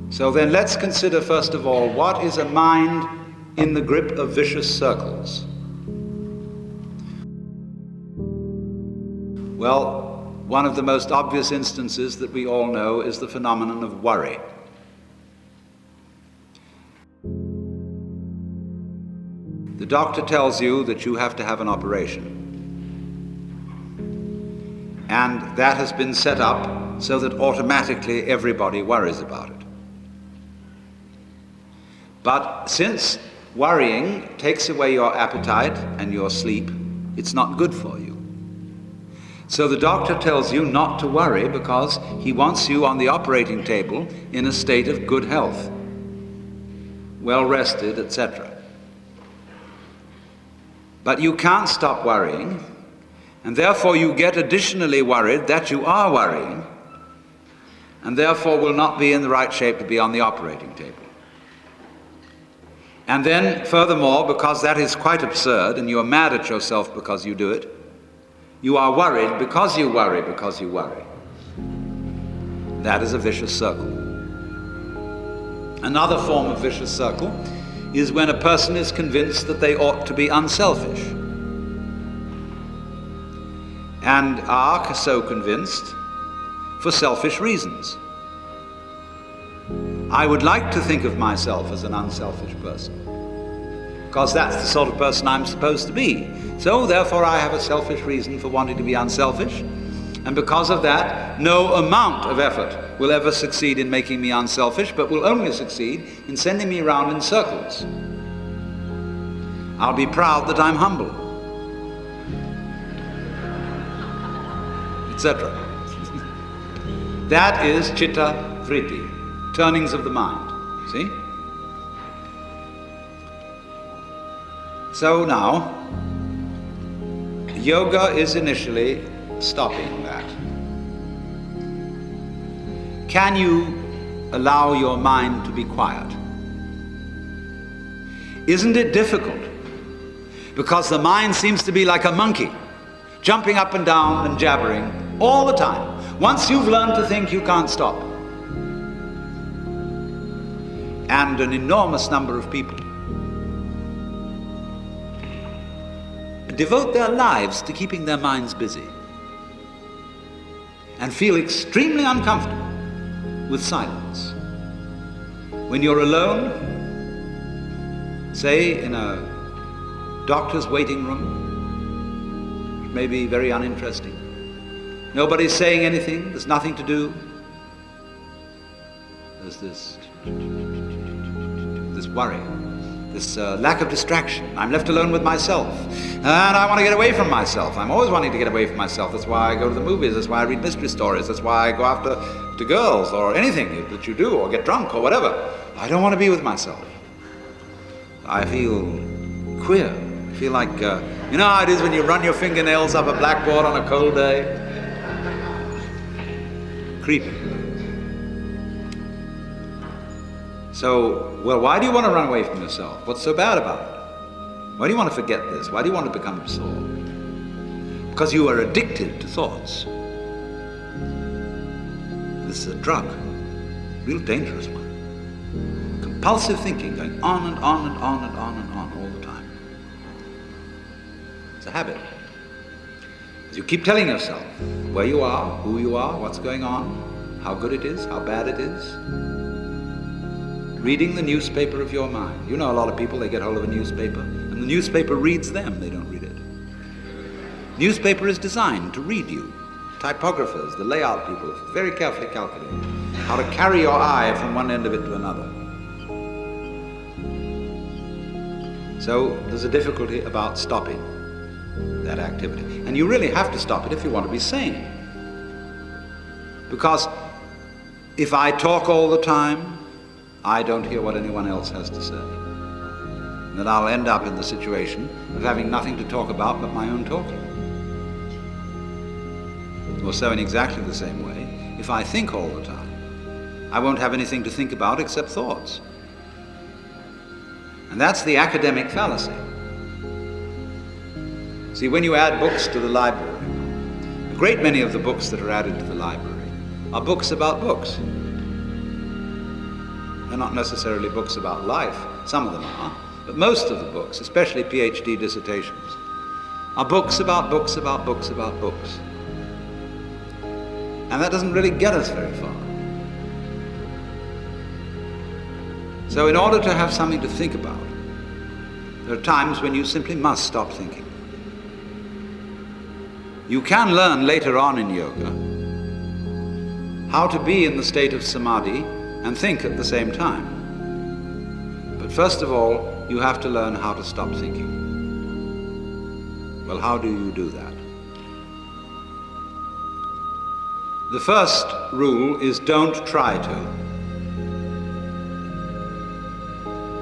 So then let's consider first of all, what is a mind in the grip of vicious circles? Well, one of the most obvious instances that we all know is the phenomenon of worry. The doctor tells you that you have to have an operation. And that has been set up so that automatically everybody worries about it. But since worrying takes away your appetite and your sleep, it's not good for you. So the doctor tells you not to worry because he wants you on the operating table in a state of good health, well rested, etc. But you can't stop worrying, and therefore you get additionally worried that you are worrying, and therefore will not be in the right shape to be on the operating table. And then, furthermore, because that is quite absurd, and you are mad at yourself because you do it, you are worried because you worry because you worry. That is a vicious circle. Another form of vicious circle is when a person is convinced that they ought to be unselfish, and are so convinced for selfish reasons. I would like to think of myself as an unselfish person, because that's the sort of person I'm supposed to be. So therefore I have a selfish reason for wanting to be unselfish, and because of that, no amount of effort will ever succeed in making me unselfish, but will only succeed in sending me around in circles. I'll be proud that I'm humble, etc. That is chitta vritti, turnings of the mind, see? So now, yoga is initially stopping that. Can you allow your mind to be quiet? Isn't it difficult? Because the mind seems to be like a monkey, jumping up and down and jabbering all the time. Once you've learned to think, you can't stop. And an enormous number of people devote their lives to keeping their minds busy and feel extremely uncomfortable with silence. When you're alone, say in a doctor's waiting room, it may be very uninteresting. Nobody's saying anything, there's nothing to do. There's this worry, this lack of distraction. I'm left alone with myself, and I want to get away from myself. I'm always wanting to get away from myself. That's why I go to the movies, that's why I read mystery stories, that's why I go after girls or anything that you do, or get drunk or whatever. I don't want to be with myself. I feel queer. I feel like, you know how it is when you run your fingernails up a blackboard on a cold day? Creepy. So, well, why do you want to run away from yourself? What's so bad about it? Why do you want to forget this? Why do you want to become absorbed? Because you are addicted to thoughts. This is a drug, a real dangerous one. compulsive thinking going on and on and on and on and on all the time. It's a habit. As you keep telling yourself where you are, who you are, what's going on, how good it is, how bad it is, reading the newspaper of your mind. You know a lot of people, they get hold of a newspaper, and the newspaper reads them, they don't read it. Newspaper is designed to read you. Typographers, the layout people, very carefully calculate how to carry your eye from one end of it to another. So there's a difficulty about stopping that activity. And you really have to stop it if you want to be sane. Because if I talk all the time, I don't hear what anyone else has to say. And then I'll end up in the situation of having nothing to talk about but my own talking. Or so in exactly the same way, if I think all the time, I won't have anything to think about except thoughts. And that's the academic fallacy. See, when you add books to the library, a great many of the books that are added to the library are books about books. They're not necessarily books about life. Some of them are. But most of the books, especially PhD dissertations, are books about books about books about books. And that doesn't really get us very far. So in order to have something to think about, there are times when you simply must stop thinking. You can learn later on in yoga how to be in the state of samadhi and think at the same time. But first of all, you have to learn how to stop thinking. Well, how do you do that? The first rule is don't try to.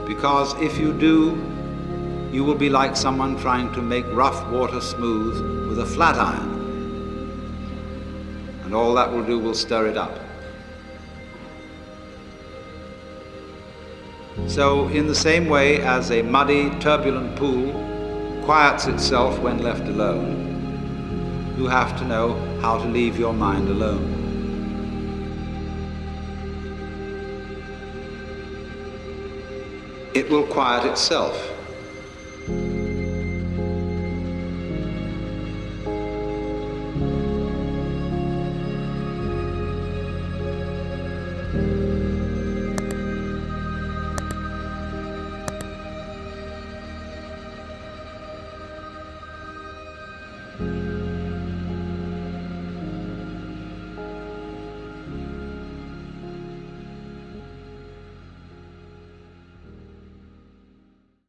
Because if you do, you will be like someone trying to make rough water smooth with a flat iron. And all that will do will stir it up. So in the same way as a muddy, turbulent pool quiets itself when left alone, you have to know how to leave your mind alone. It will quiet itself.